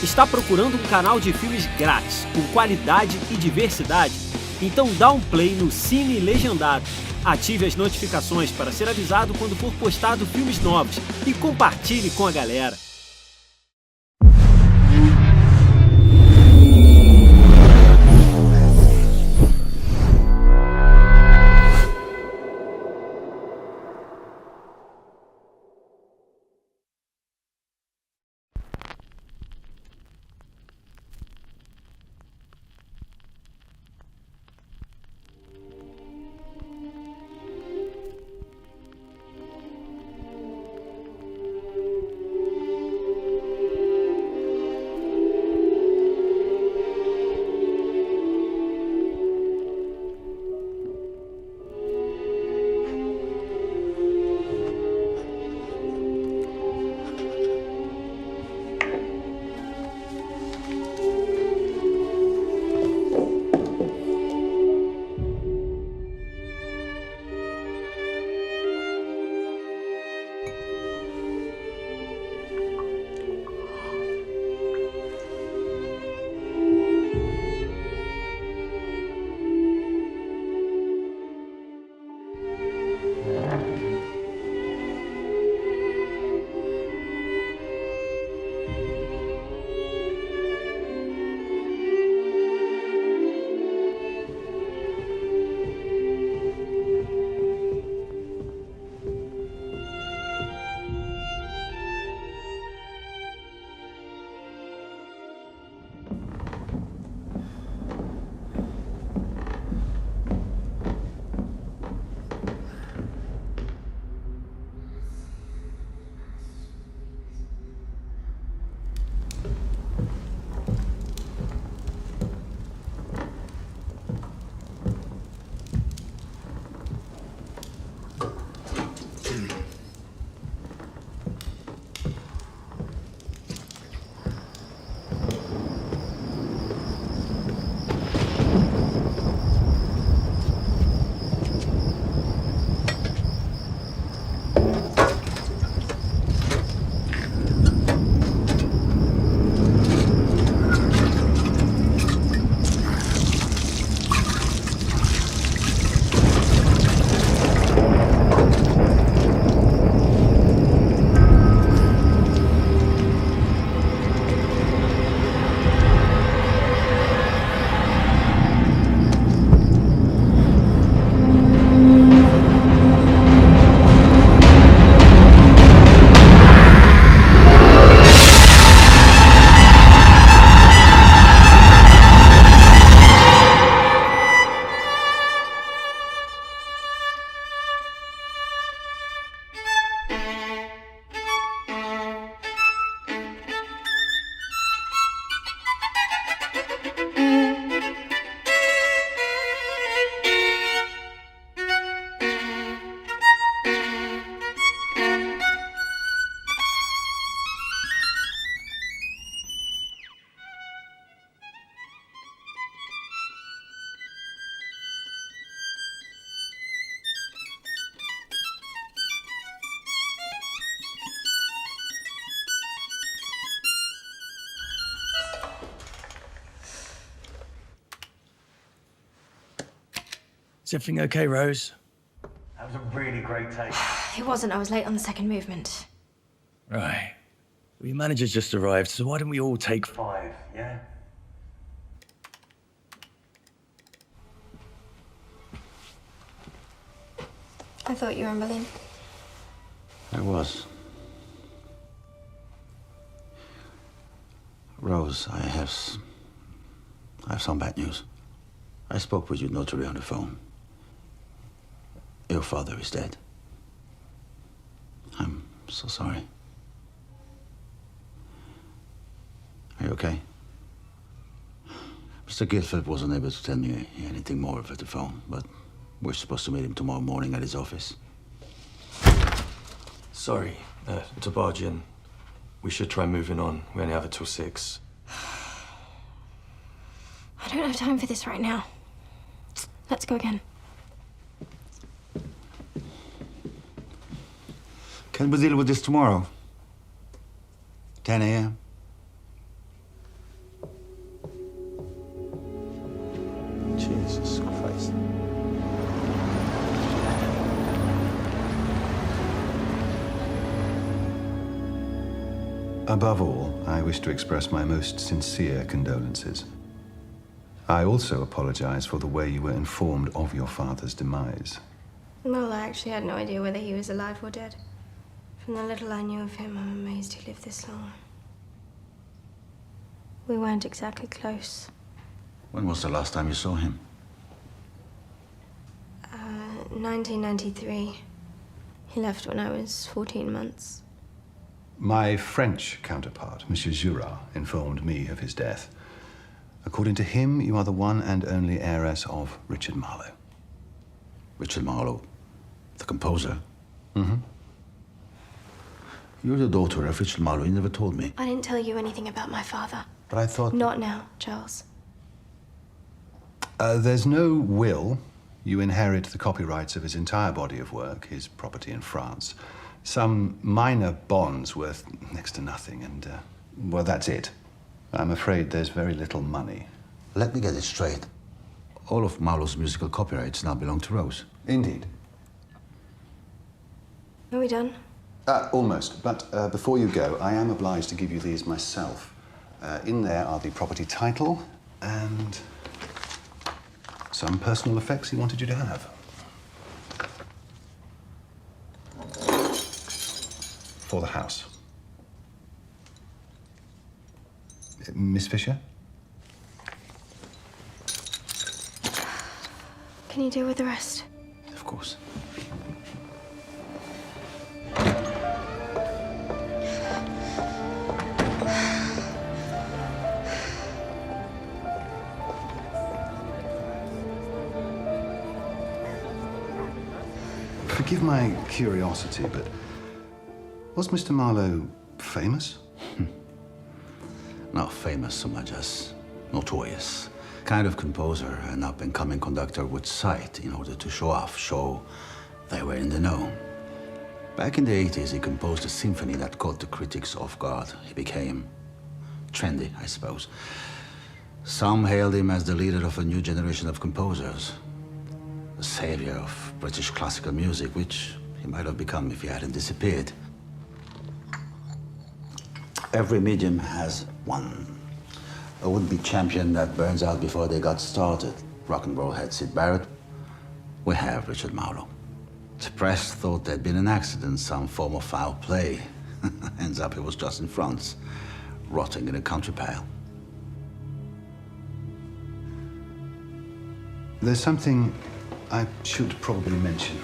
Está procurando um canal de filmes grátis, com qualidade e diversidade? Então dá um play no Cine Legendado. Ative as notificações para ser avisado quando for postado filmes novos e compartilhe com a galera. Is everything okay, Rose? That was a really great take. It wasn't. I was late on the second movement. Right. Well, your manager's just arrived, so why don't we all take 5, yeah? I thought you were in Berlin. I was. Rose, I have some bad news. I spoke with your notary on the phone. Your father is dead. I'm so sorry. Are you okay? Mr. Guilford wasn't able to tell me anything more over the phone, but we're supposed to meet him tomorrow morning at his office. Sorry to barge in. We should try moving on. We only have it till 6. I don't have time for this right now. Let's go again. Can we deal with this tomorrow? 10 a.m.? Above all, I wish to express my most sincere condolences. I also apologize for the way you were informed of your father's demise. Well, I actually had no idea whether he was alive or dead. From the little I knew of him, I'm amazed he lived this long. We weren't exactly close. When was the last time you saw him? 1993. He left when I was 14 months. My French counterpart, Monsieur Jura, informed me of his death. According to him, you are the one and only heiress of Richard Marlowe. Richard Marlowe, the composer? Mm-hmm. You're the daughter of Richard Marlowe. You never told me. I didn't tell you anything about my father. But I thought... Not now, Charles. There's no will. You inherit the copyrights of his entire body of work, his property in France. Some minor bonds worth next to nothing, and, well, that's it. I'm afraid there's very little money. Let me get it straight. All of Marlowe's musical copyrights now belong to Rose. Indeed. Are we done? Almost. But before you go, I am obliged to give you these myself. In there are the property title and some personal effects he wanted you to have. For the house. Miss Fisher? Can you deal with the rest? Of course. Forgive my curiosity, but was Mr. Marlowe famous? Not famous so much as notorious. Kind of composer an up-and-coming conductor would cite in order to show they were in the know. Back in the 80s, he composed a symphony that caught the critics off guard. He became trendy, I suppose. Some hailed him as the leader of a new generation of composers, the savior of British classical music, which he might have become if he hadn't disappeared. Every medium has one. A would-be champion that burns out before they got started. Rock and roll had Syd Barrett. We have Richard Marlowe. The press thought there'd been an accident, some form of foul play. Ends up he was just in France, rotting in a country pail. There's something I should probably mention.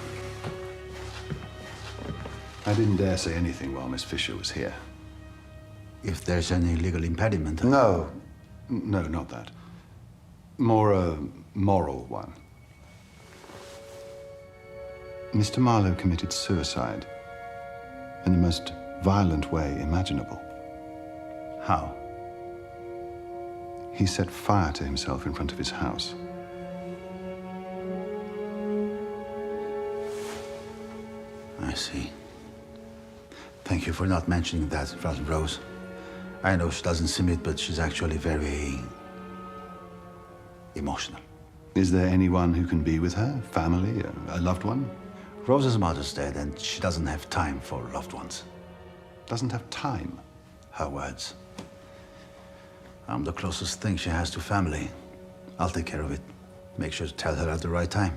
I didn't dare say anything while Miss Fisher was here. If there's any legal impediment... No, not that. More a moral one. Mr. Marlowe committed suicide in the most violent way imaginable. How? He set fire to himself in front of his house. I see. Thank you for not mentioning that in front of Rose. I know she doesn't seem it, but she's actually very emotional. Is there anyone who can be with her? Family? A loved one? Rose's mother's dead, and she doesn't have time for loved ones. Doesn't have time? Her words. I'm the closest thing she has to family. I'll take care of it. Make sure to tell her at the right time.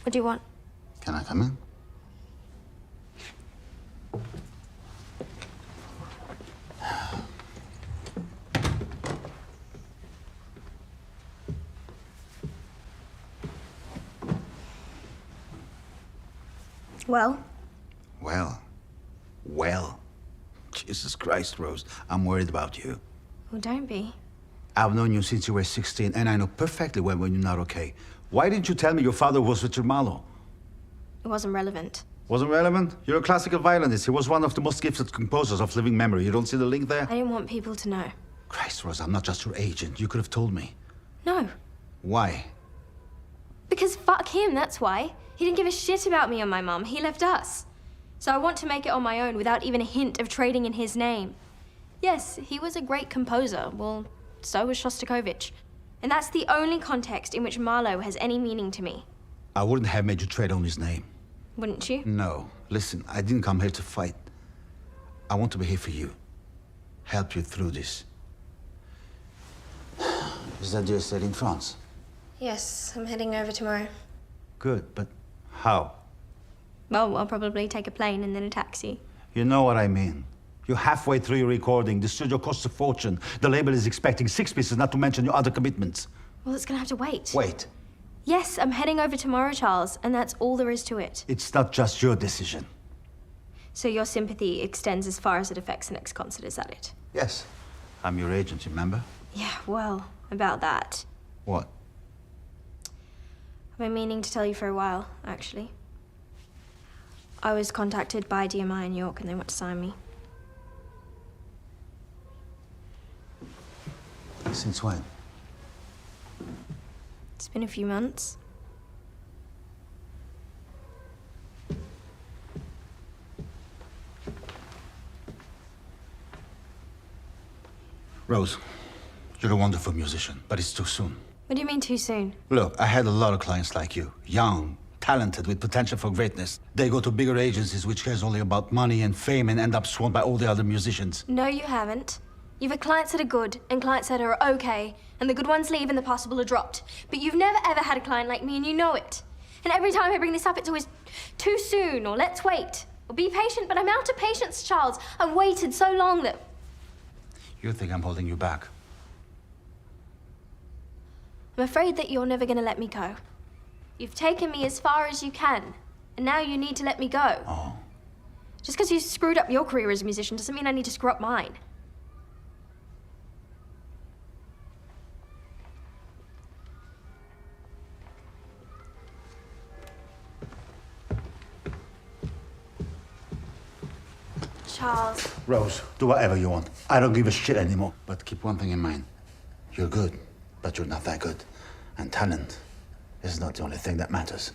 What do you want? Can I come in? Well, Well. Jesus Christ, Rose. I'm worried about you. well, don't be. I've known you since you were 16, and I know perfectly well when you're not okay. Why didn't you tell me your father was Richard Marlowe? It wasn't relevant. Wasn't relevant? You're a classical violinist. He was one of the most gifted composers of living memory. You don't see the link there? I didn't want people to know. Christ, Rose, I'm not just your agent. You could have told me. No. Why? Because fuck him, that's why. He didn't give a shit about me and my mum. He left us. So I want to make it on my own without even a hint of trading in his name. Yes, he was a great composer. Well, so was Shostakovich. And that's the only context in which Marlowe has any meaning to me. I wouldn't have made you trade on his name. Wouldn't you? No. Listen, I didn't come here to fight. I want to be here for you. Help you through this. Is that your stay in France? Yes, I'm heading over tomorrow. Good, but how? Well, I'll probably take a plane and then a taxi. You know what I mean. You're halfway through your recording. The studio costs a fortune. The label is expecting 6 pieces, not to mention your other commitments. Well, it's gonna have to wait. Wait. Yes, I'm heading over tomorrow, Charles, and that's all there is to it. It's not just your decision. So your sympathy extends as far as it affects the next concert, is that it? Yes. I'm your agent, remember? Yeah, well, about that. What? I've been meaning to tell you for a while, actually. I was contacted by DMI in York and they want to sign me. Since when? It's been a few months. Rose, you're a wonderful musician, but it's too soon. What do you mean too soon? Look, I had a lot of clients like you. Young, talented, with potential for greatness. They go to bigger agencies which cares only about money and fame and end up swarmed by all the other musicians. No, you haven't. You've had clients that are good and clients that are okay, and the good ones leave and the possible are dropped. But you've never ever had a client like me and you know it. And every time I bring this up, it's always too soon or let's wait. Or be patient, but I'm out of patience, Charles. I've waited so long that... You think I'm holding you back? I'm afraid that you're never gonna let me go. You've taken me as far as you can, and now you need to let me go. Oh. Just because you screwed up your career as a musician doesn't mean I need to screw up mine. Charles. Rose, do whatever you want. I don't give a shit anymore. But keep one thing in mind. You're good, but you're not that good. And talent is not the only thing that matters.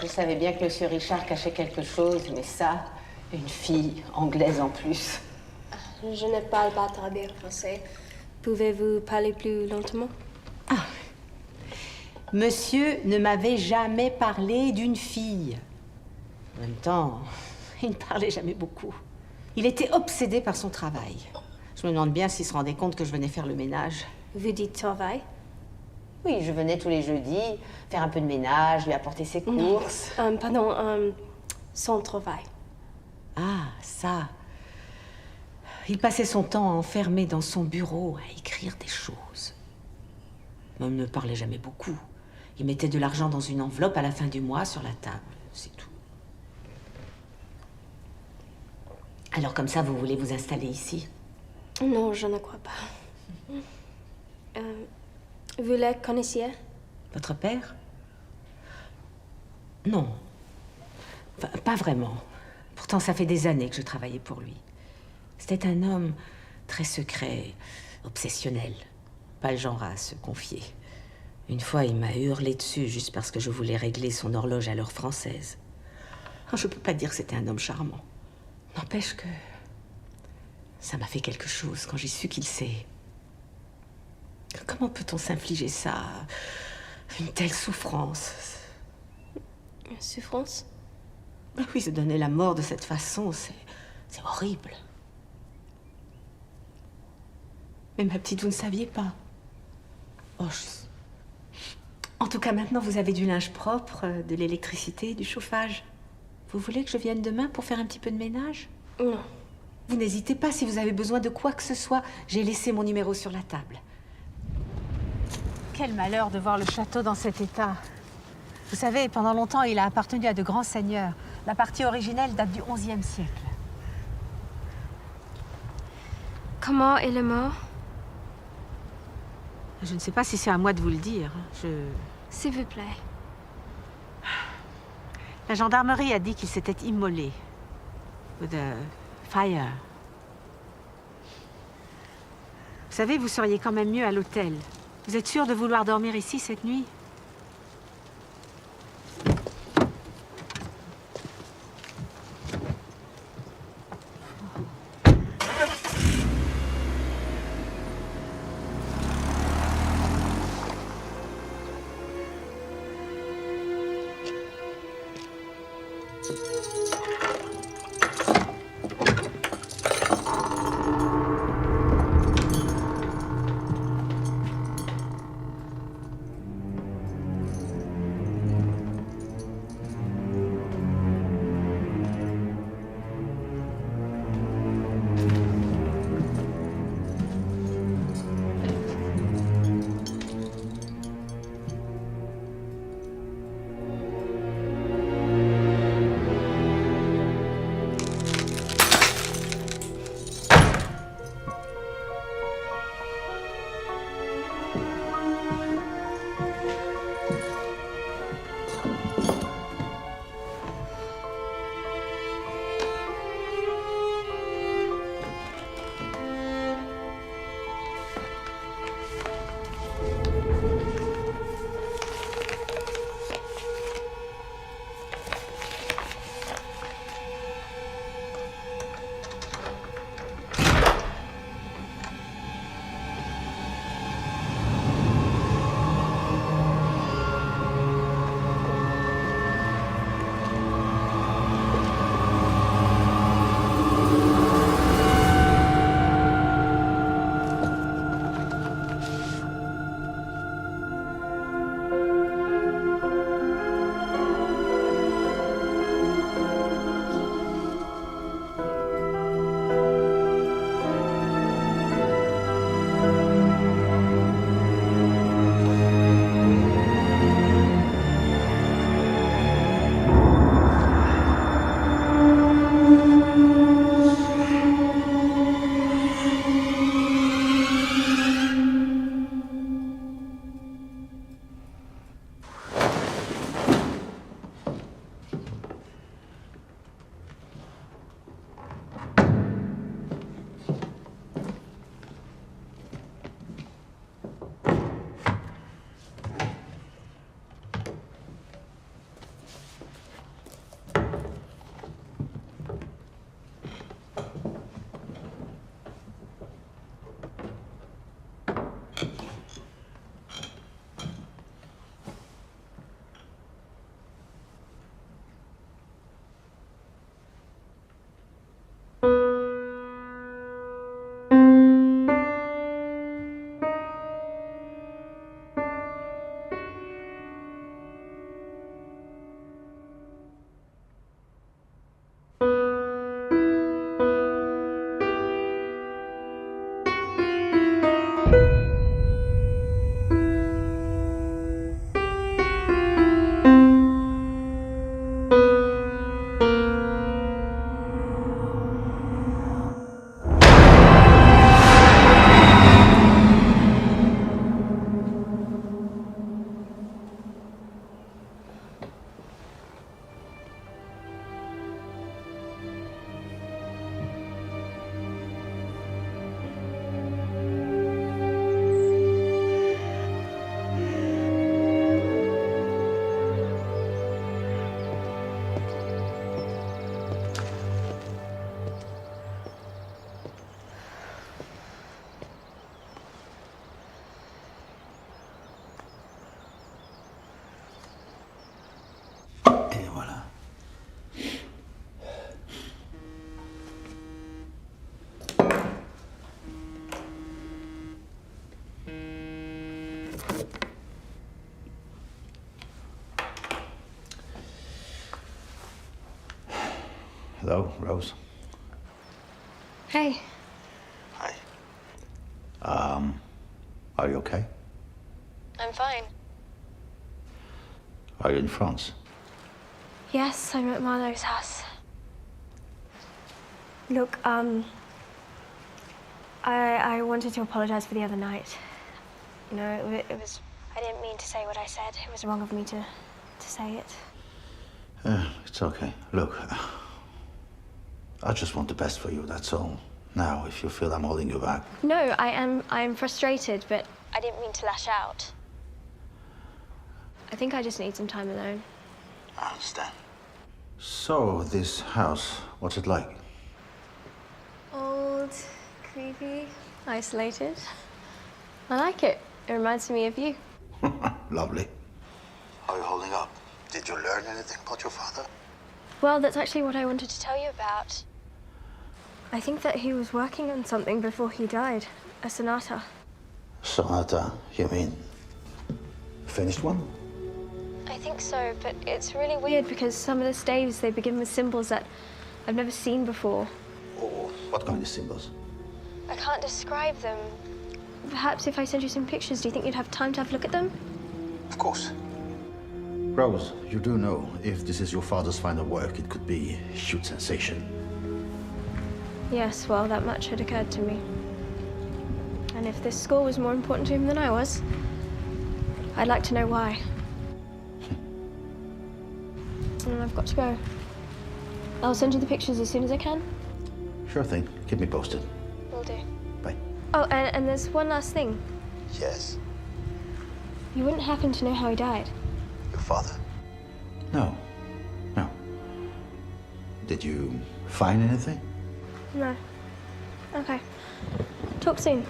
Je savais bien que Monsieur Richard cachait quelque chose, mais ça, une fille anglaise en plus. Je ne parle pas très bien français. Pouvez-vous parler plus lentement? Ah. Monsieur ne m'avait jamais parlé d'une fille. En même temps, il ne parlait jamais beaucoup. Il était obsédé par son travail. Je me demande bien s'il se rendait compte que je venais faire le ménage. Vous dites travail? Oui, je venais tous les jeudis faire un peu de ménage, lui apporter ses courses. Pardon, son travail. Ah, ça. Il passait son temps enfermé dans son bureau à écrire des choses. Mais il ne parlait jamais beaucoup. Il mettait de l'argent dans une enveloppe à la fin du mois sur la table. C'est tout. Alors comme ça, vous voulez vous installer ici? Non, je ne crois pas. Vous le connaissiez? Votre père? Non. Enfin, pas vraiment. Pourtant, ça fait des années que je travaillais pour lui. C'était un homme très secret, obsessionnel. Pas le genre à se confier. Une fois, il m'a hurlé dessus juste parce que je voulais régler son horloge à l'heure française. Oh, je peux pas dire que c'était un homme charmant. N'empêche que ça m'a fait quelque chose quand j'ai su qu'il sait. Comment peut-on s'infliger ça? Une telle souffrance. Souffrance? Oui, se donner la mort de cette façon, c'est horrible. Mais ma petite, vous ne saviez pas. Oh, En tout cas, maintenant, vous avez du linge propre, de l'électricité, du chauffage. Vous voulez que je vienne demain pour faire un petit peu de ménage? Non. Vous n'hésitez pas si vous avez besoin de quoi que ce soit. J'ai laissé mon numéro sur la table. Quel malheur de voir le château dans cet état. Vous savez, pendant longtemps, il a appartenu à de grands seigneurs. La partie originelle date du XIe siècle. Comment est le mort? Je ne sais pas si c'est à moi de vous le dire. S'il vous plaît. La gendarmerie a dit qu'il s'était immolé. With a fire. Vous savez, vous seriez quand même mieux à l'hôtel. Vous êtes sûr de vouloir dormir ici cette nuit? Hello, Rose. Hey. Hi. Are you okay? I'm fine. Are you in France? Yes, I'm at Marlowe's house. Look, I wanted to apologize for the other night. You know, it was... I didn't mean to say what I said. It was wrong of me to say it. It's okay. Look, I just want the best for you, that's all. Now, if you feel I'm holding you back... No, I'm frustrated, but I didn't mean to lash out. I think I just need some time alone. I understand. So, this house, what's it like? Old, creepy, isolated. I like it. It reminds me of you. Lovely. How are you holding up? Did you learn anything about your father? Well, that's actually what I wanted to tell you about. I think that he was working on something before he died. A sonata. Sonata, you mean? Finished one? I think so, but it's really weird because some of the staves, they begin with symbols that I've never seen before. Oh, what kind of symbols? I can't describe them. Perhaps if I send you some pictures, do you think you'd have time to have a look at them? Of course. Rose, you do know, if this is your father's final work, it could be a huge sensation. Yes, well, that much had occurred to me. And if this score was more important to him than I was, I'd like to know why. And I've got to go. I'll send you the pictures as soon as I can. Sure thing. Keep me posted. Will do. Bye. Oh, and there's one last thing. Yes. You wouldn't happen to know how he died? Your father? No. No. Did you find anything? No. Okay. Talk soon.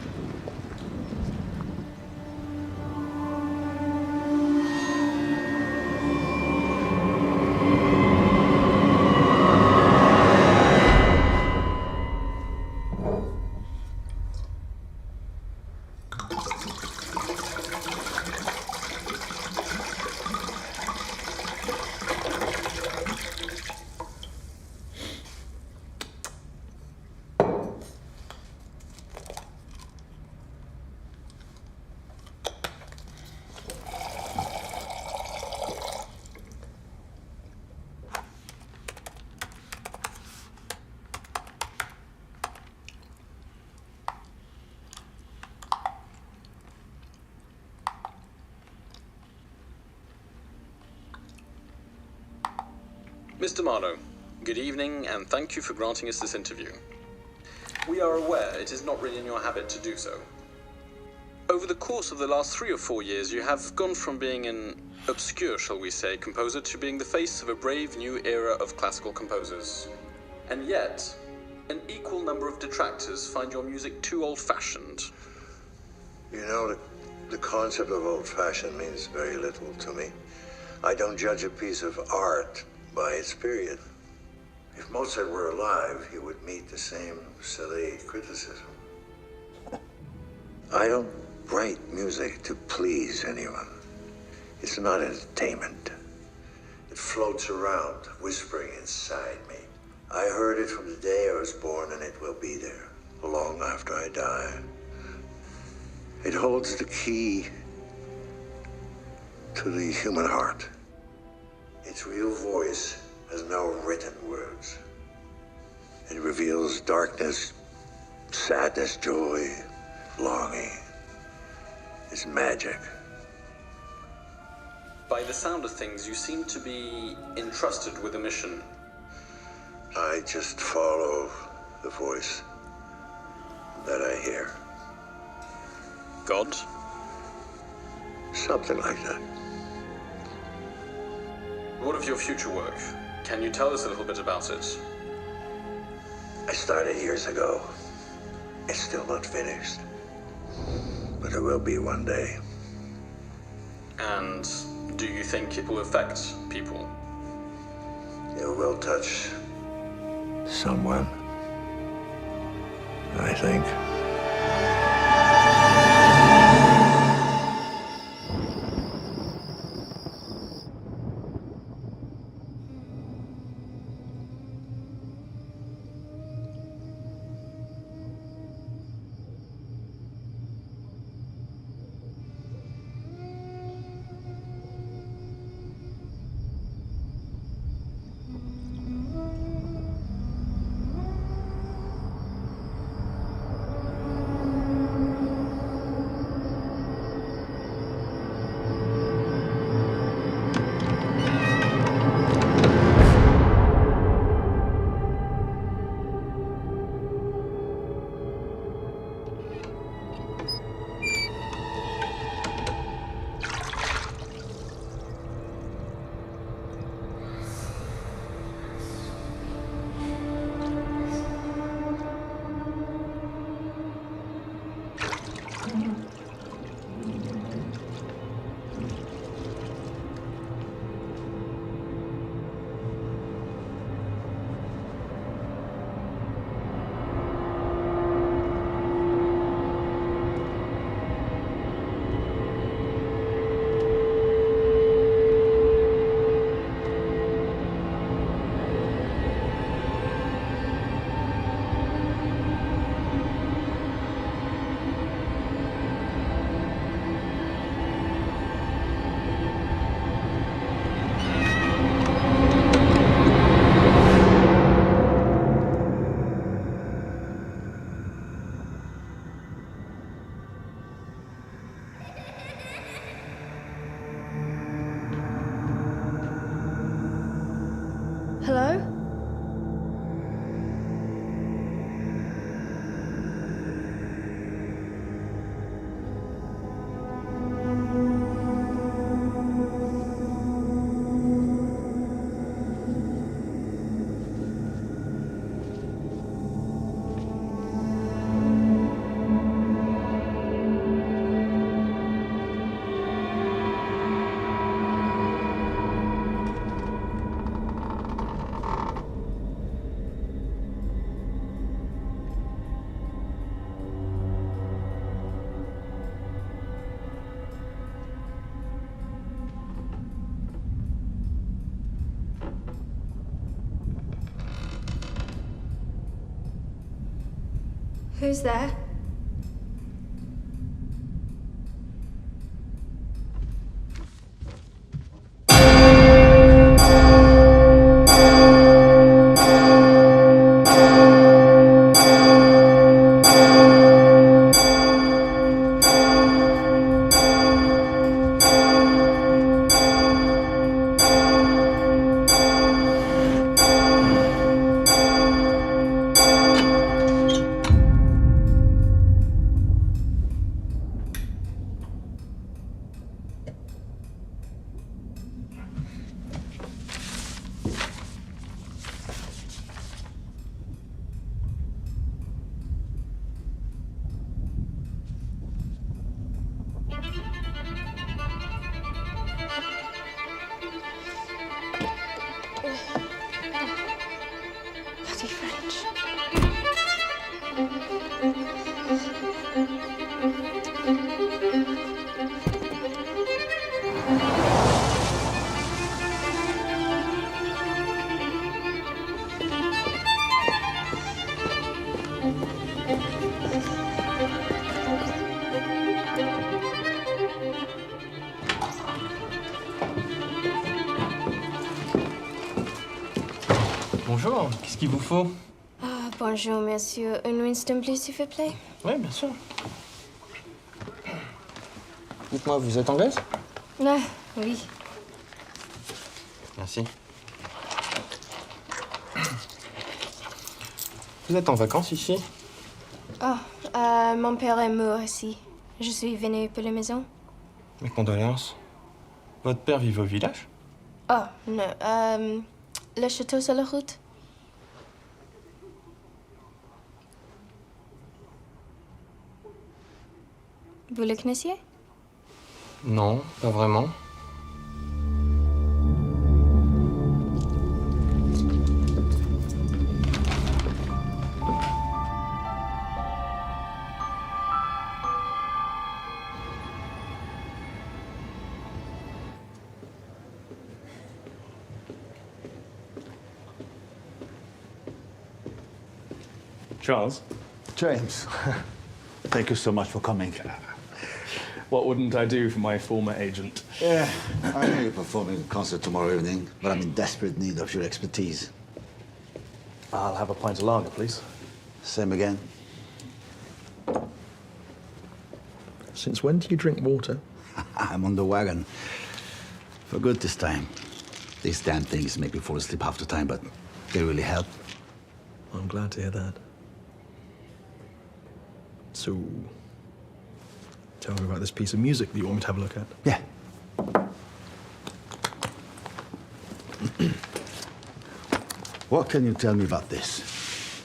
Mr. Marlowe, good evening and thank you for granting us this interview. We are aware it is not really in your habit to do so. Over the course of the last 3 or 4 years, you have gone from being an obscure, shall we say, composer to being the face of a brave new era of classical composers. And yet, an equal number of detractors find your music too old-fashioned. You know, the concept of old-fashioned means very little to me. I don't judge a piece of art by its period. If Mozart were alive, he would meet the same silly criticism. I don't write music to please anyone. It's not entertainment. It floats around, whispering inside me. I heard it from the day I was born, and it will be there, long after I die. It holds the key to the human heart. Its real voice has no written words. It reveals darkness, sadness, joy, longing. It's magic. By the sound of things, you seem to be entrusted with a mission. I just follow the voice that I hear. God? Something like that. What of your future work? Can you tell us a little bit about it? I started years ago. It's still not finished. But it will be one day. And do you think it will affect people? It will touch someone, I think. Who's there? Bloody French. Bonjour, qu'est-ce qu'il vous faut? Ah, bonjour, monsieur. Une Winston, please, s'il vous plaît. Oui, bien sûr. Dites-moi, vous êtes anglaise? Ah, oui. Merci. Vous êtes en vacances ici? Oh, mon père est mort ici. Je suis venue pour la maison. Mes condoléances. Votre père vit au village? Oh, non. Le château sur la route. Vous le connaissiez? Non, pas vraiment. Charles, James, thank you so much for coming. what wouldn't I do for my former agent? Yeah, I know you're performing a concert tomorrow evening, but I'm in desperate need of your expertise. I'll have a pint of lager, please. Same again. Since when do you drink water? I'm on the wagon. For good this time. These damn things make me fall asleep half the time, but they really help. I'm glad to hear that. So, tell me about this piece of music that you want me to have a look at. Yeah. What can you tell me about this?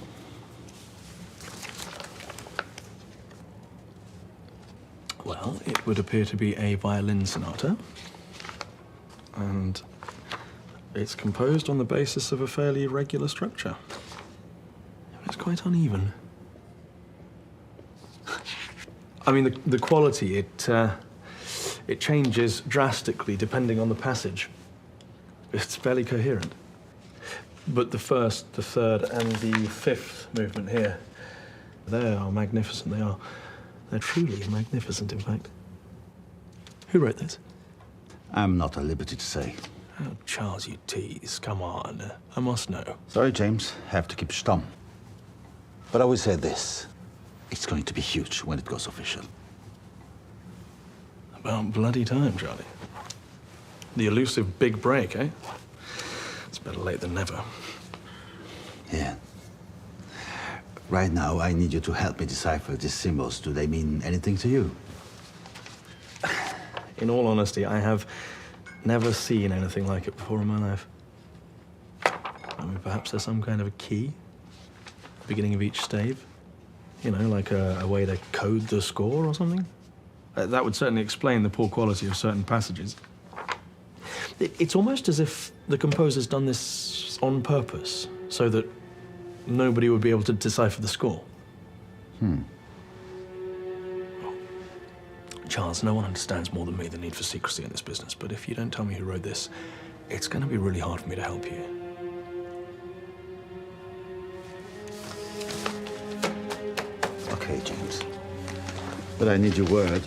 Well, it would appear to be a violin sonata. And it's composed on the basis of a fairly irregular structure. It's quite uneven. I mean, the quality, it changes drastically depending on the passage. It's fairly coherent. But the first, the third, and the fifth movement here, they are magnificent. They're truly magnificent, in fact. Who wrote this? I'm not at liberty to say. Oh, Charles, you tease. Come on. I must know. Sorry, James. Have to keep stum. But I will say this. It's going to be huge when it goes official. About bloody time, Charlie. The elusive big break, eh? It's better late than never. Yeah. Right now, I need you to help me decipher these symbols. Do they mean anything to you? In all honesty, I have never seen anything like it before in my life. I mean, perhaps there's some kind of a key at the beginning of each stave. You know, like a way to code the score or something. That would certainly explain the poor quality of certain passages. It's almost as if the composer's done this on purpose, so that nobody would be able to decipher the score. Charles, no one understands more than me the need for secrecy in this business, but if you don't tell me who wrote this, it's going to be really hard for me to help you. But I need your word.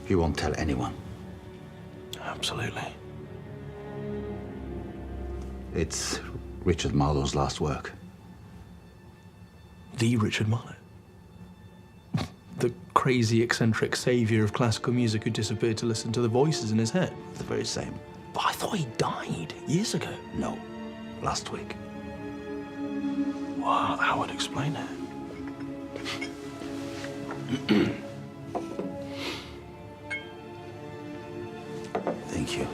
You won't tell anyone. Absolutely. It's Richard Marlowe's last work. The Richard Marlowe? The crazy, eccentric savior of classical music who disappeared to listen to the voices in his head? The very same. But I thought he died years ago. No, last week. Wow, that would explain it. Thank you.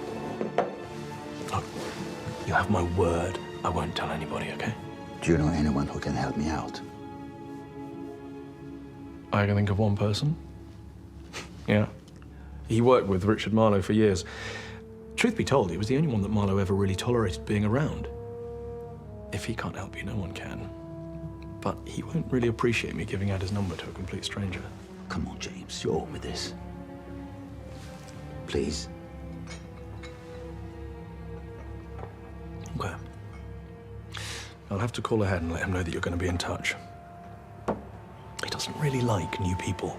Look, you have my word. I won't tell anybody, okay? Do you know anyone who can help me out? I can think of one person. Yeah. He worked with Richard Marlowe for years. Truth be told, he was the only one that Marlowe ever really tolerated being around. If he can't help you, no one can. But he won't really appreciate me giving out his number to a complete stranger. Come on, James, you owe me this. Please. Okay. I'll have to call ahead and let him know that you're going to be in touch. He doesn't really like new people.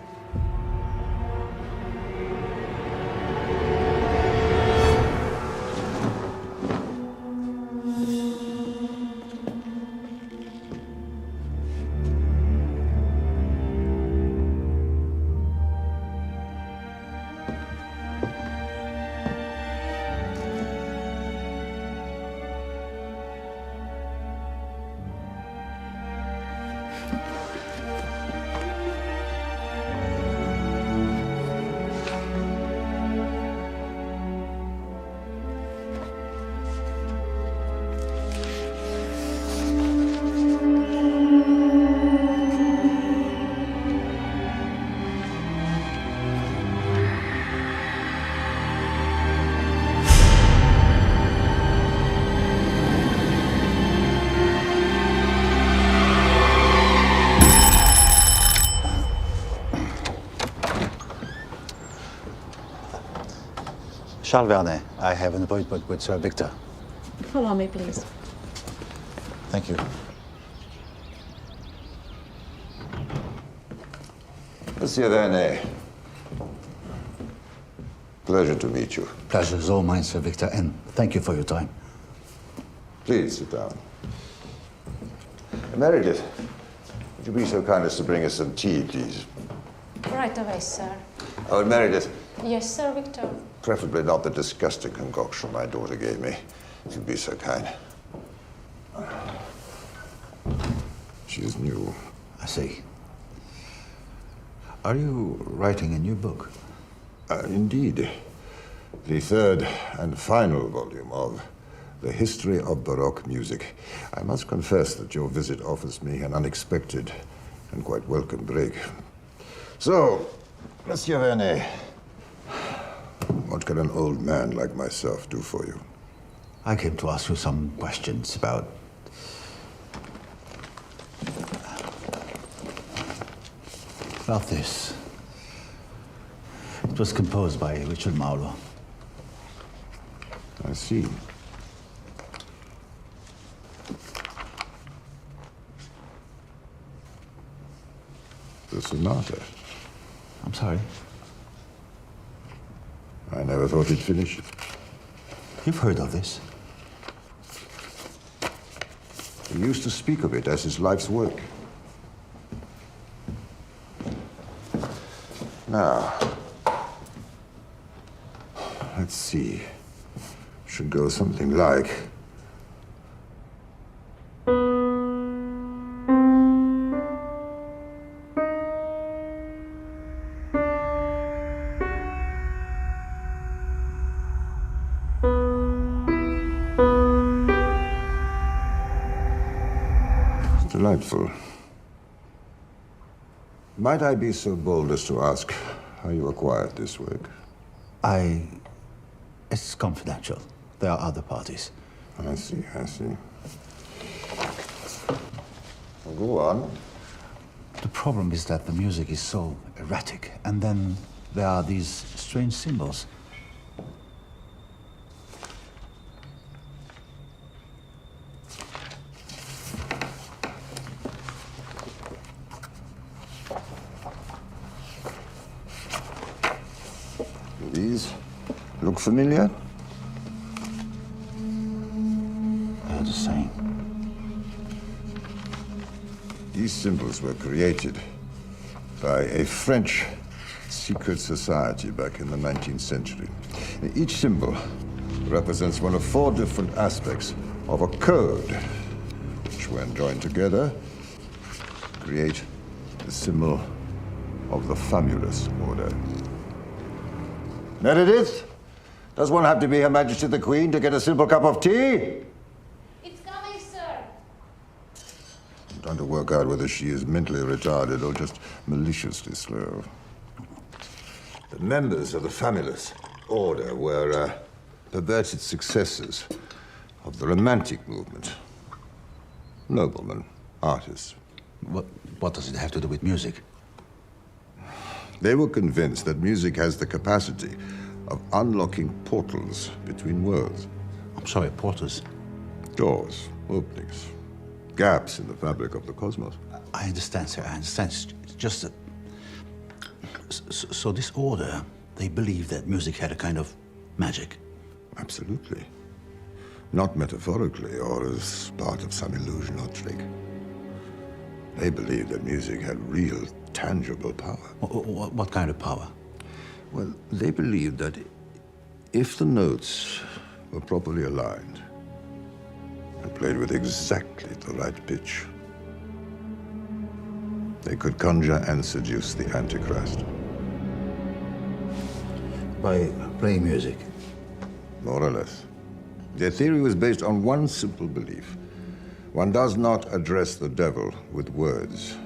Charles Vernet, I have an appointment with Sir Victor. Follow me, please. Thank you. Monsieur Vernet, pleasure to meet you. Pleasure is all mine, Sir Victor, and thank you for your time. Please sit down. Meredith, would you be so kind as to bring us some tea, please? Right away, sir. Oh, and Meredith, Yes, Sir Victor. preferably not the disgusting concoction my daughter gave me, if you'd be so kind. She's new. I see. Are you writing a new book? Indeed. The third and final volume of The History of Baroque Music. I must confess that your visit offers me an unexpected and quite welcome break. So, Monsieur Vernet, what can an old man like myself do for you? I came to ask you some questions about this. It was composed by Richard Marlowe. I see. The Sonata. I'm sorry. I never thought he'd finish it. You've heard of this? He used to speak of it as his life's work. Now, let's see. Should go something like... Delightful. Might I be so bold as to ask how you acquired this work? It's confidential. There are other parties. I see, I see. Well, go on. The problem is that the music is so erratic, and then there are these strange symbols. These look familiar? They're the same. These symbols were created by a French secret society back in the 19th century. Each symbol represents one of 4 different aspects of a code, which, when joined together, create the symbol of the Famulus Order. Meredith, does one have to be Her Majesty the Queen to get a simple cup of tea? It's coming, sir. I'm trying to work out whether she is mentally retarded or just maliciously slow. The members of the Famulus Order were perverted successors of the Romantic movement. Noblemen, artists. What does it have to do with music? They were convinced that music has the capacity of unlocking portals between worlds. I'm sorry, portals? Doors, openings, gaps in the fabric of the cosmos. I understand, sir. I understand. It's just that... So this order, they believe that music had a kind of magic? Absolutely. Not metaphorically or as part of some illusion or trick. They believed that music had real, tangible power. What kind of power? Well, they believed that if the notes were properly aligned and played with exactly the right pitch, they could conjure and seduce the Antichrist. By playing music? More or less. Their theory was based on one simple belief. One does not address the devil with words.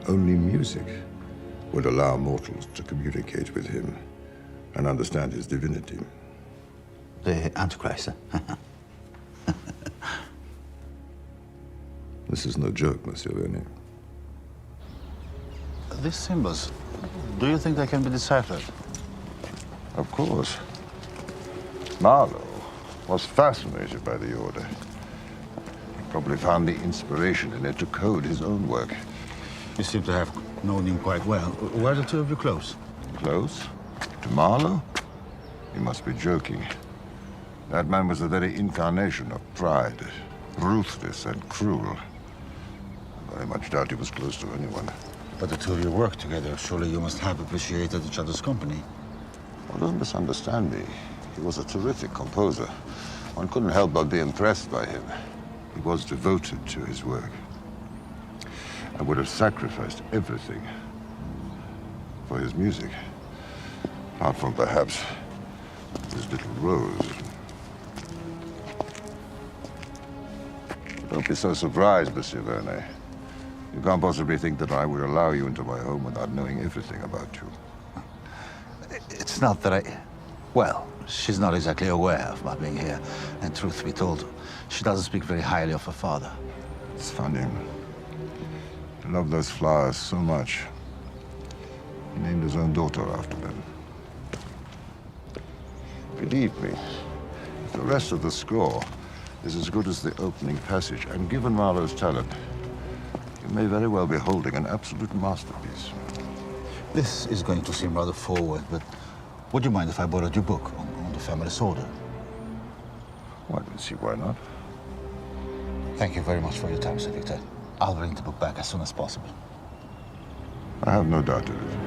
Only music would allow mortals to communicate with him and understand his divinity. The Antichrist, This is no joke, Monsieur Vernet. These symbols, do you think they can be deciphered? Of course. Marlowe was fascinated by the order. He probably found the inspiration in it to code his own work. You seem to have known him quite well. Were the two of you close? Close? To Marlowe? You must be joking. That man was the very incarnation of pride, ruthless and cruel. I very much doubt he was close to anyone. But the two of you worked together. Surely you must have appreciated each other's company. Well, don't misunderstand me. He was a terrific composer. One couldn't help but be impressed by him. He was devoted to his work. I would have sacrificed everything for his music. Apart from, perhaps, his little rose. Don't be so surprised, Monsieur Vernet. You can't possibly think that I would allow you into my home without knowing everything about you. It's not that well, she's not exactly aware of my being here. And truth be told, she doesn't speak very highly of her father. It's funny. He loved those flowers so much. He named his own daughter after them. Believe me, if the rest of the score is as good as the opening passage, and given Marlowe's talent, you may very well be holding an absolute masterpiece. This is going to seem rather forward, but would you mind if I borrowed your book on the Famulus Order? Well, I don't see why not. Thank you very much for your time, Sir Victor. I'll bring the book back as soon as possible. I have no doubt of it.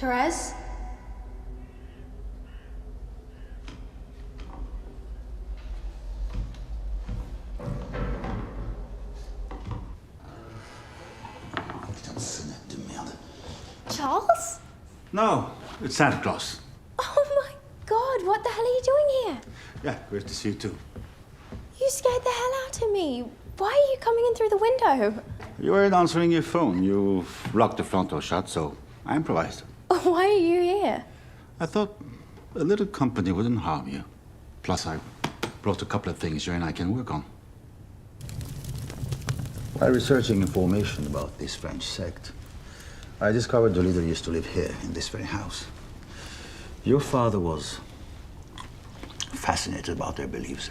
Therese? Charles? No, it's Santa Claus. Oh my God, what the hell are you doing here? Yeah, great to see you too. You scared the hell out of me. Why are you coming in through the window? You weren't answering your phone. You locked the front door shut, so I improvised. Why are you here? I thought a little company wouldn't harm you. Plus, I brought a couple of things you and I can work on. While researching information about this French sect, I discovered the leader used to live here, in this very house. Your father was fascinated about their beliefs.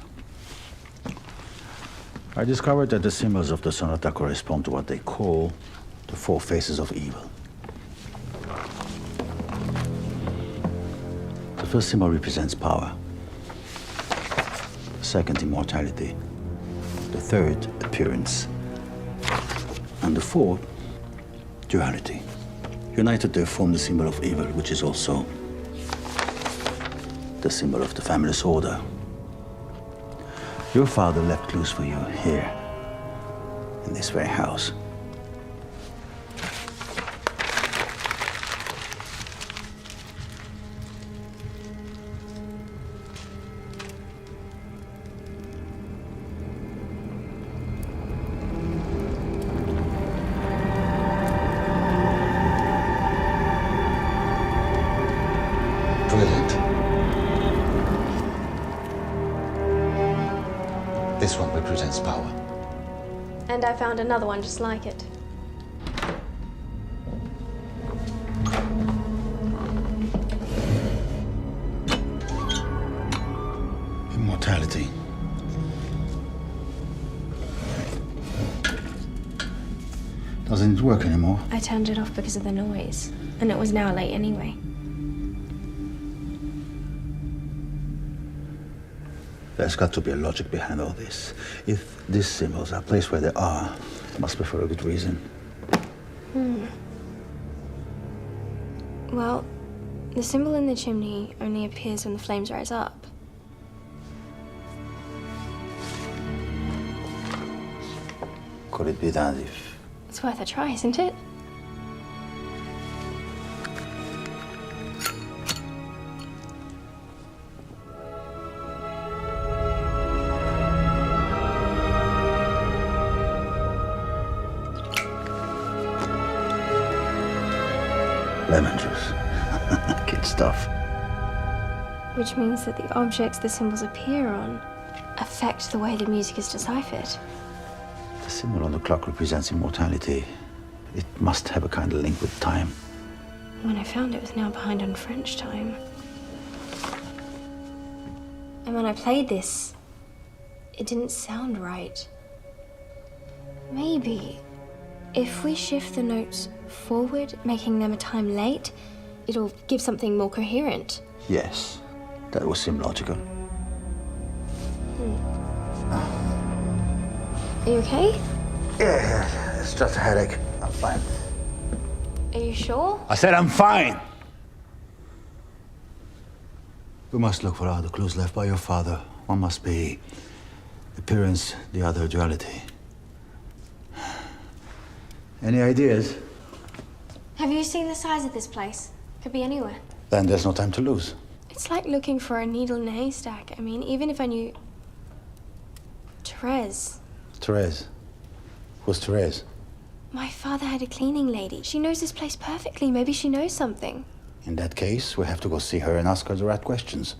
I discovered that the symbols of the Sonata correspond to what they call the four faces of evil. The first symbol represents power. The second, immortality. The third, appearance. And the fourth, duality. United, they form the symbol of evil, which is also the symbol of the family's order. Your father left clues for you here, in this very house. Brilliant. This one represents power. And I found another one just like it. Immortality. Doesn't it work anymore? I turned it off because of the noise, and it was now late anyway. There's got to be a logic behind all this. If these symbols are placed where they are, it must be for a good reason. Well, the symbol in the chimney only appears when the flames rise up. Could it be that if... It's worth a try, isn't it? Lemon juice. Good stuff. Which means that the objects the symbols appear on affect the way the music is deciphered. The symbol on the clock represents immortality. It must have a kind of link with time. When I found it was now behind on French time. And when I played this, it didn't sound right. Maybe if we shift the notes forward, making them a time late, it'll give something more coherent. Yes, that would seem logical. Are you okay? Yeah, it's just a headache. I'm fine. Are you sure? I said I'm fine. We must look for other clues left by your father. One must be appearance, the other duality. Any ideas? Have you seen the size of this place? Could be anywhere. Then there's no time to lose. It's like looking for a needle in a haystack. I mean, even if I knew... Therese. Therese. Who's Therese? My father had a cleaning lady. She knows this place perfectly. Maybe she knows something. In that case, we have to go see her and ask her the right questions.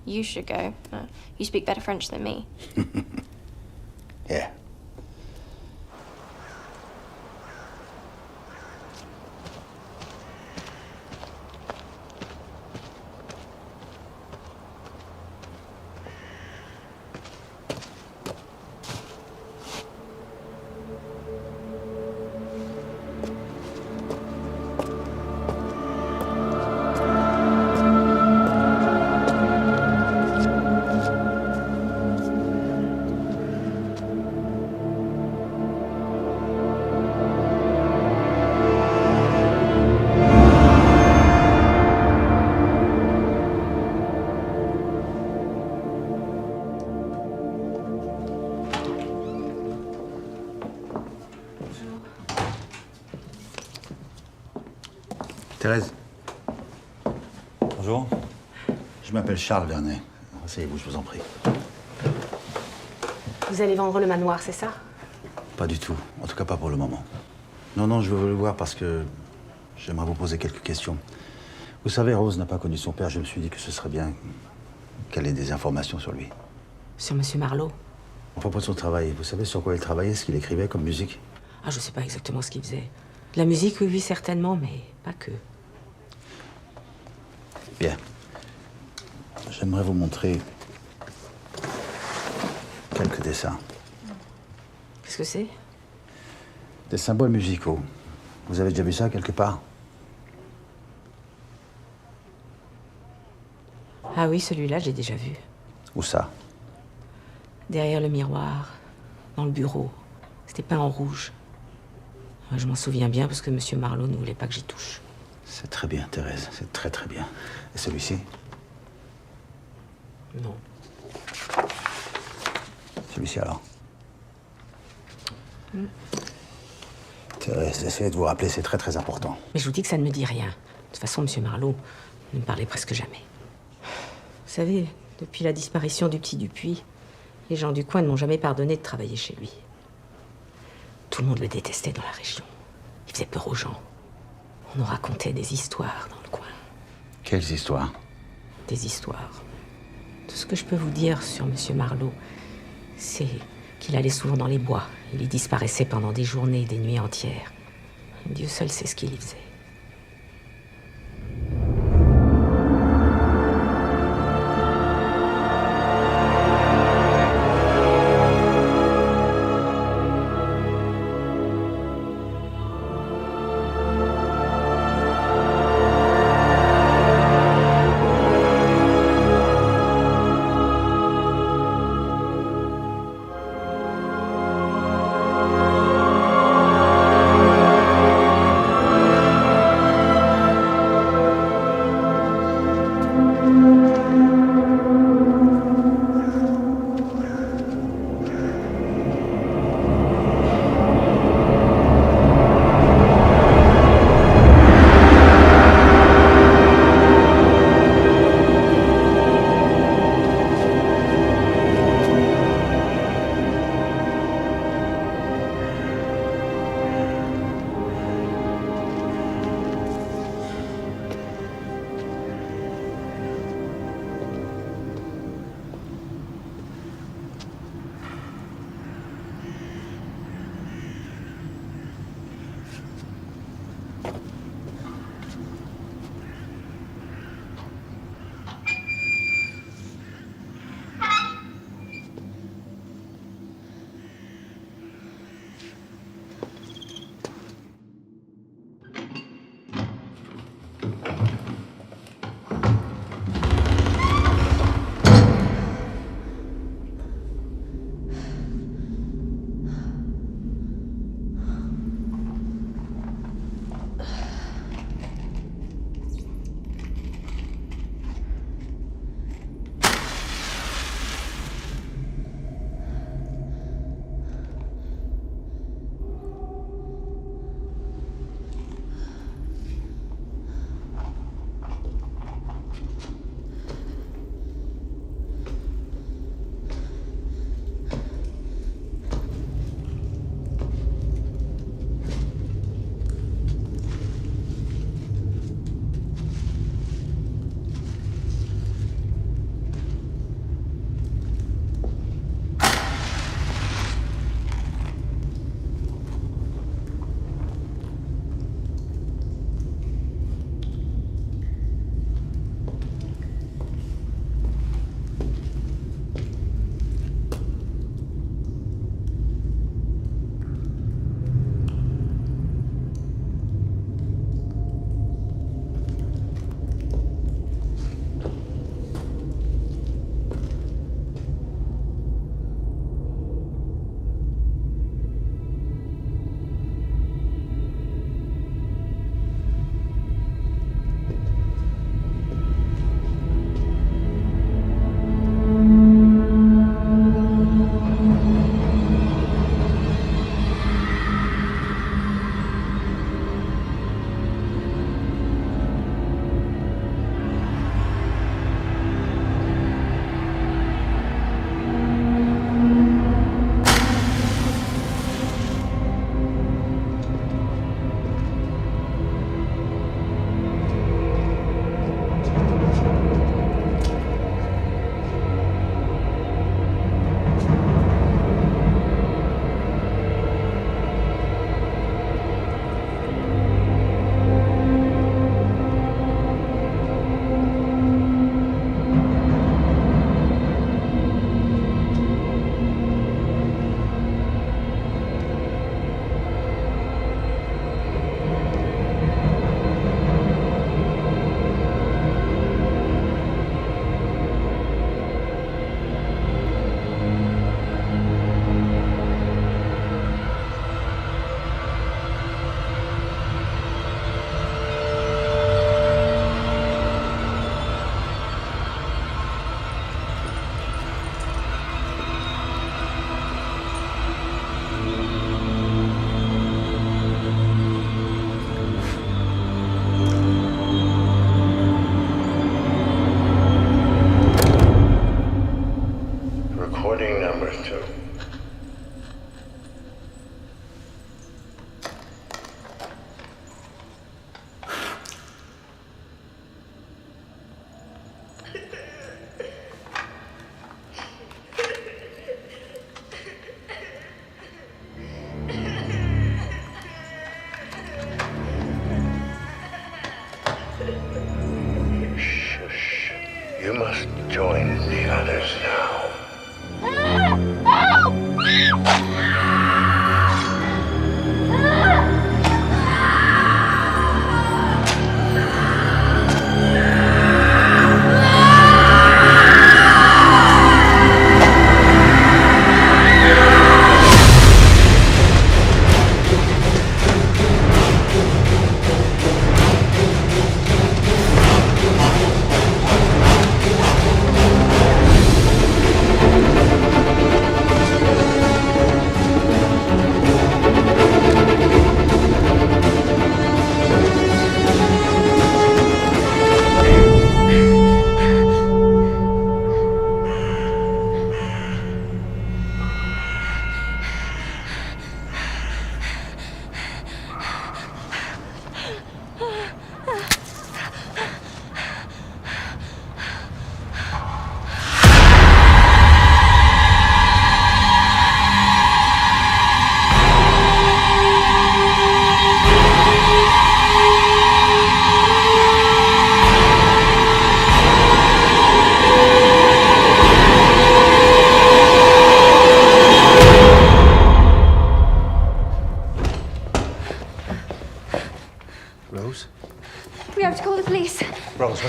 You should go. You speak better French than me. Yeah. Thérèse. Bonjour. Je m'appelle Charles Vernet. Asseyez-vous, je vous en prie. Vous allez vendre le manoir, c'est ça? Pas du tout. En tout cas, pas pour le moment. Non, je veux vous le voir parce que j'aimerais vous poser quelques questions. Vous savez, Rose n'a pas connu son père. Je me suis dit que ce serait bien qu'elle ait des informations sur lui. Sur Monsieur Marlowe? À propos de son travail, vous savez sur quoi il travaillait, ce qu'il écrivait comme musique? Ah, je sais pas exactement ce qu'il faisait. La musique, oui, certainement, mais pas que. Bien. J'aimerais vous montrer quelques dessins. Qu'est-ce que c'est? Des symboles musicaux. Vous avez déjà vu ça quelque part? Ah oui, celui-là, j'ai déjà vu. Où ça? Derrière le miroir, dans le bureau. C'était peint en rouge. Ouais, je m'en souviens bien parce que Monsieur Marlowe ne voulait pas que j'y touche. C'est très bien, Thérèse. C'est très très bien. Et celui-ci? Non. Celui-ci alors? Thérèse, essayez de vous rappeler, c'est très très important. Mais je vous dis que ça ne me dit rien. De toute façon, Monsieur Marlowe ne me parlait presque jamais. Vous savez, depuis la disparition du petit Dupuis, les gens du coin ne m'ont jamais pardonné de travailler chez lui. Tout le monde le détestait dans la région. Il faisait peur aux gens. On nous racontait des histoires dans le coin. Quelles histoires? Des histoires. Tout ce que je peux vous dire sur Monsieur Marlowe, c'est qu'il allait souvent dans les bois. Il y disparaissait pendant des journées, des nuits entières. Dieu seul sait ce qu'il y faisait.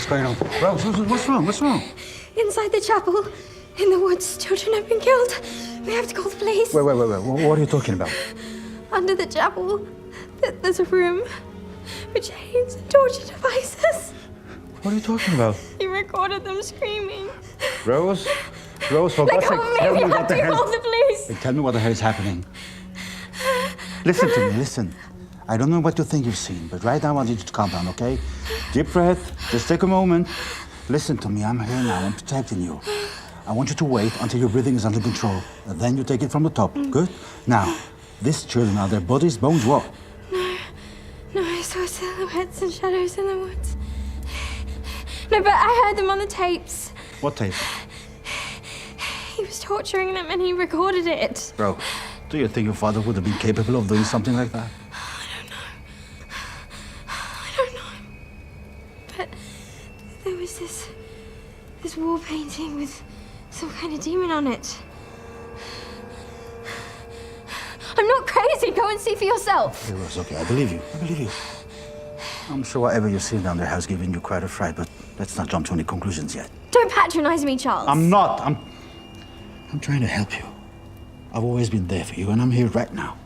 going on? Rose, what's wrong? What's wrong? Inside the chapel, in the woods, children have been killed. We have to call the police. Wait. What are you talking about? Under the chapel, there's a room with chains and torture devices. What are you talking about? He recorded them screaming. Rose, for God's sake, tell me what the hell... Call the police. Hey, tell me what the hell is happening. Listen to me, listen. I don't know what you think you've seen, but right now I want you to calm down, okay? Deep breath, just take a moment. Listen to me, I'm here now, I'm protecting you. I want you to wait until your breathing is under control, and then you take it from the top, good? Now, these children, are their bodies, bones, what? No, I saw silhouettes and shadows in the woods. No, but I heard them on the tapes. What tape? He was torturing them and he recorded it. Bro, do you think your father would have been capable of doing something like that? I don't know. But there was this wall painting with some kind of demon on it. I'm not crazy. Go and see for yourself. It was okay. I believe you. I'm sure whatever you've seen down there has given you quite a fright, but let's not jump to any conclusions yet. Don't patronize me, Charles. I'm not. I'm trying to help you. I've always been there for you, and I'm here right now.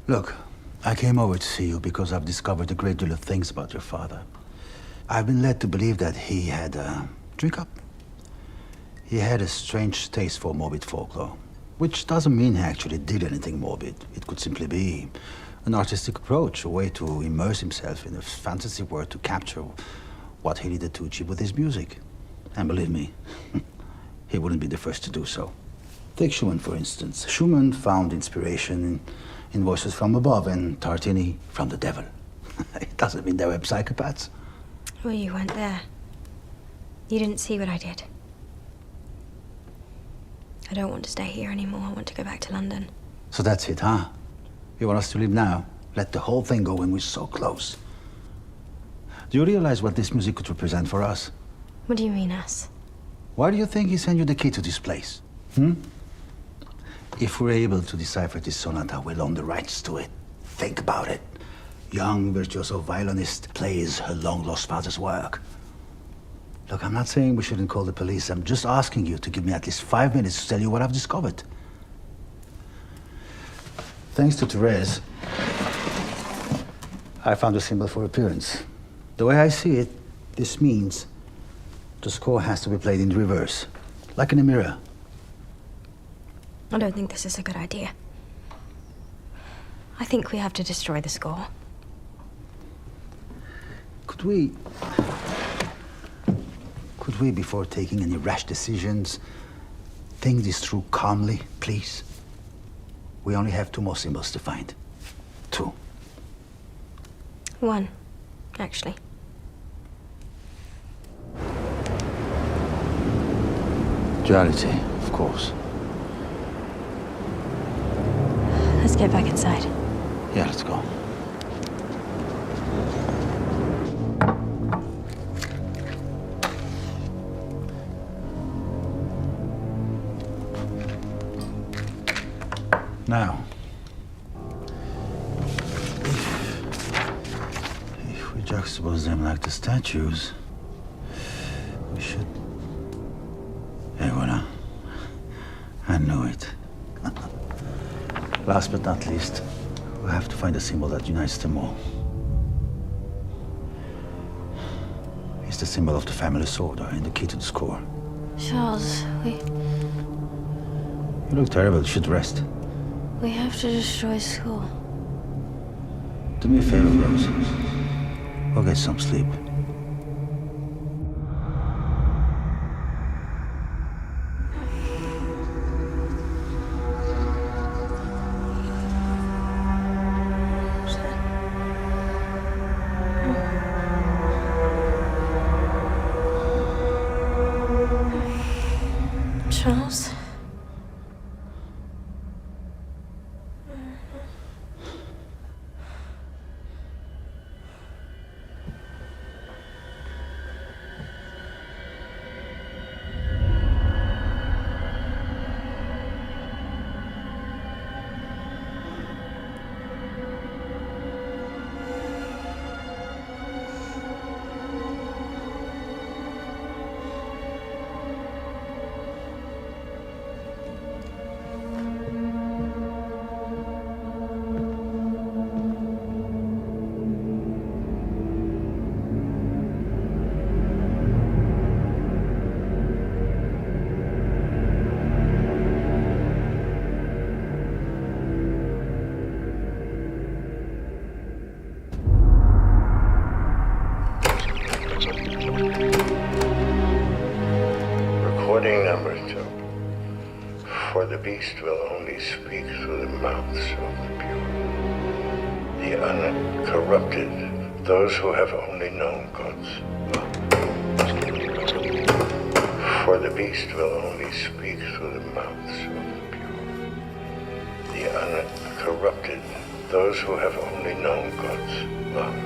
Look, I came over to see you because I've discovered a great deal of things about your father. I've been led to believe that he had a... Drink up. He had a strange taste for morbid folklore, which doesn't mean he actually did anything morbid. It could simply be an artistic approach, a way to immerse himself in a fantasy world to capture what he needed to achieve with his music. And believe me, he wouldn't be the first to do so. Take Schumann, for instance. Schumann found inspiration in voices from above and Tartini from the devil. It doesn't mean they were psychopaths. Well, you weren't there. You didn't see what I did. I don't want to stay here anymore. I want to go back to London. So that's it, huh? You want us to leave now? Let the whole thing go when we're so close. Do you realize what this music could represent for us? What do you mean, us? Why do you think he sent you the key to this place? If we're able to decipher this sonata, we'll own the rights to it. Think about it. Young, virtuoso violinist plays her long-lost father's work. Look, I'm not saying we shouldn't call the police. I'm just asking you to give me at least 5 minutes to tell you what I've discovered. Thanks to Therese, I found a symbol for appearance. The way I see it, this means the score has to be played in reverse, like in a mirror. I don't think this is a good idea. I think we have to destroy the score. Could we, before taking any rash decisions, think this through calmly, please? We only have 2 more symbols to find. 2. 1, actually. Duality, of course. Let's get back inside. Yeah, let's go. Now, if we juxtapose them like the statues, we should... Hey, voilà. I knew it. Last but not least, we have to find a symbol that unites them all. It's the symbol of the family sword and the key to the score. Charles, You look terrible. You should rest. We have to destroy school. Do me a favor, Rose. Go get some sleep. Charles? Recording number 2. For the beast will only speak through the mouths of the pure, the uncorrupted, those who have only known God's love. For the beast will only speak through the mouths of the pure, the uncorrupted, those who have only known God's love.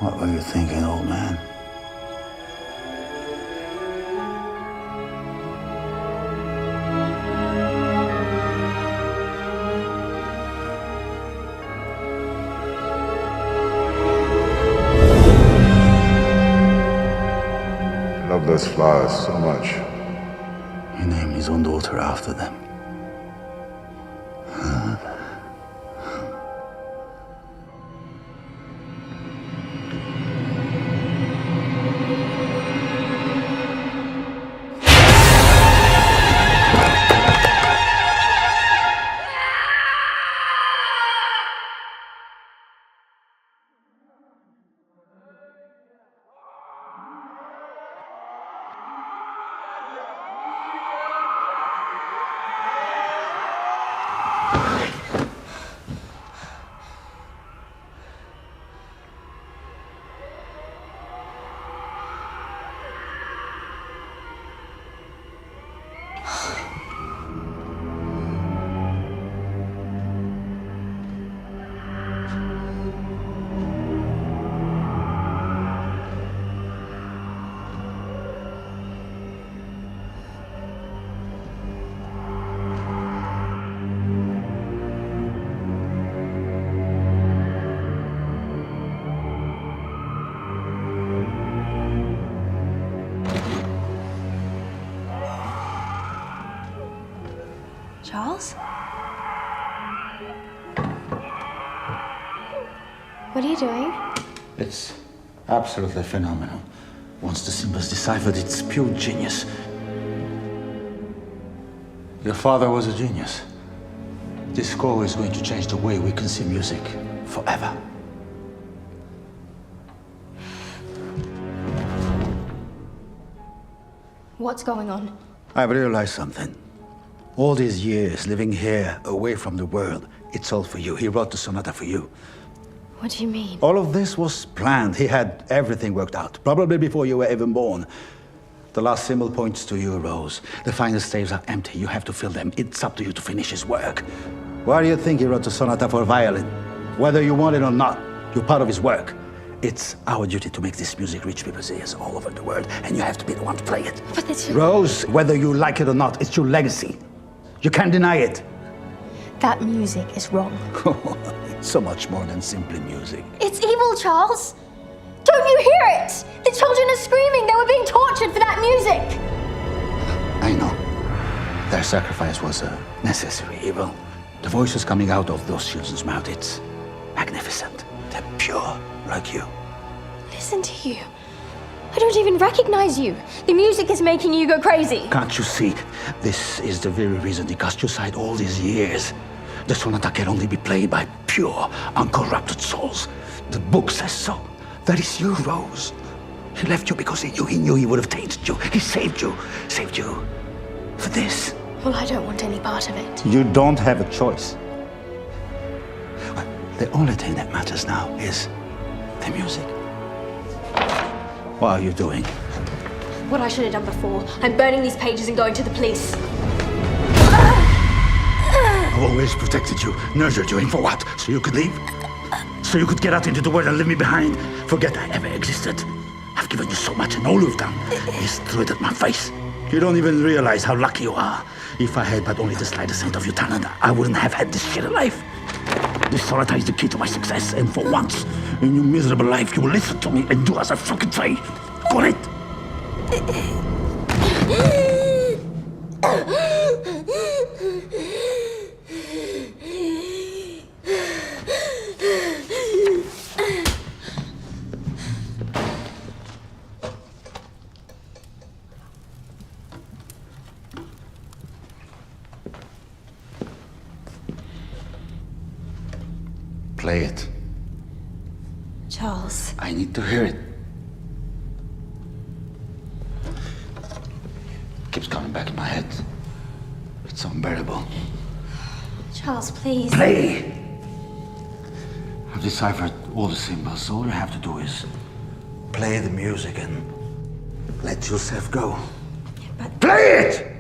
What were you thinking, old man? I love those flowers so much. He named his own daughter after them. Charles? What are you doing? It's absolutely phenomenal. Once the symbol's deciphered, it's pure genius. Your father was a genius. This score is going to change the way we conceive music forever. What's going on? I've realized something. All these years living here, away from the world, it's all for you. He wrote the sonata for you. What do you mean? All of this was planned. He had everything worked out, probably before you were even born. The last symbol points to you, Rose. The final staves are empty. You have to fill them. It's up to you to finish his work. Why do you think he wrote the sonata for violin? Whether you want it or not, you're part of his work. It's our duty to make this music reach people's ears all over the world, and you have to be the one to play it. But it's... Rose, whether you like it or not, it's your legacy. You can't deny it. That music is wrong. It's so much more than simply music. It's evil, Charles. Don't you hear it? The children are screaming. They were being tortured for that music. I know. Their sacrifice was a necessary evil. The voices coming out of those children's mouths, it's magnificent. They're pure, like you. Listen to you. I don't even recognize you. The music is making you go crazy. Can't you see? This is the very reason they cast you aside all these years. The sonata can only be played by pure, uncorrupted souls. The book says so. That is you, Rose. He left you because he knew he would have tainted you. He saved you for this. Well, I don't want any part of it. You don't have a choice. Well, the only thing that matters now is the music. What are you doing? What I should have done before. I'm burning these pages and going to the police. I've always protected you, nurtured you, and for what? So you could leave? So you could get out into the world and leave me behind? Forget I ever existed. I've given you so much, and all you've done is throw it at my face. You don't even realize how lucky you are. If I had but only the slightest hint of your talent, I wouldn't have had this shitty life. This sonata is the key to my success, and for once in your miserable life, you will listen to me and do as I fucking say. Got it? Play it. Charles. I need to hear it. Keeps coming back in my head. It's unbearable. Charles, please. Play! I've deciphered all the symbols, so all you have to do is play the music and let yourself go. But... Play it!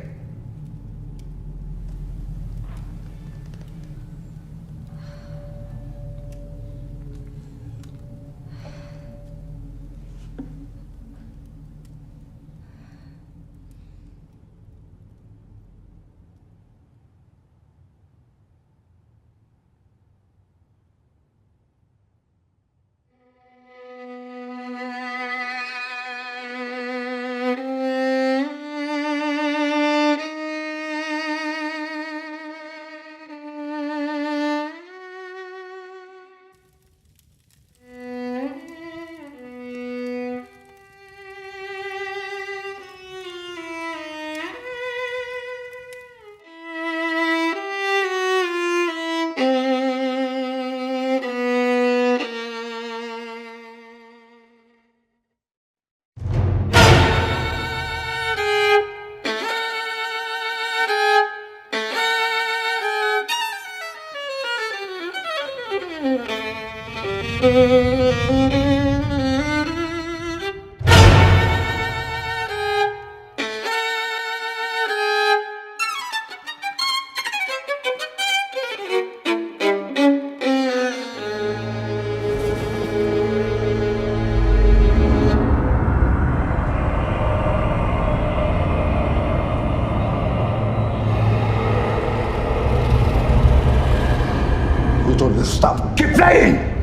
Who told you to stop? Keep playing!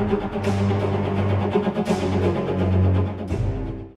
Thank you.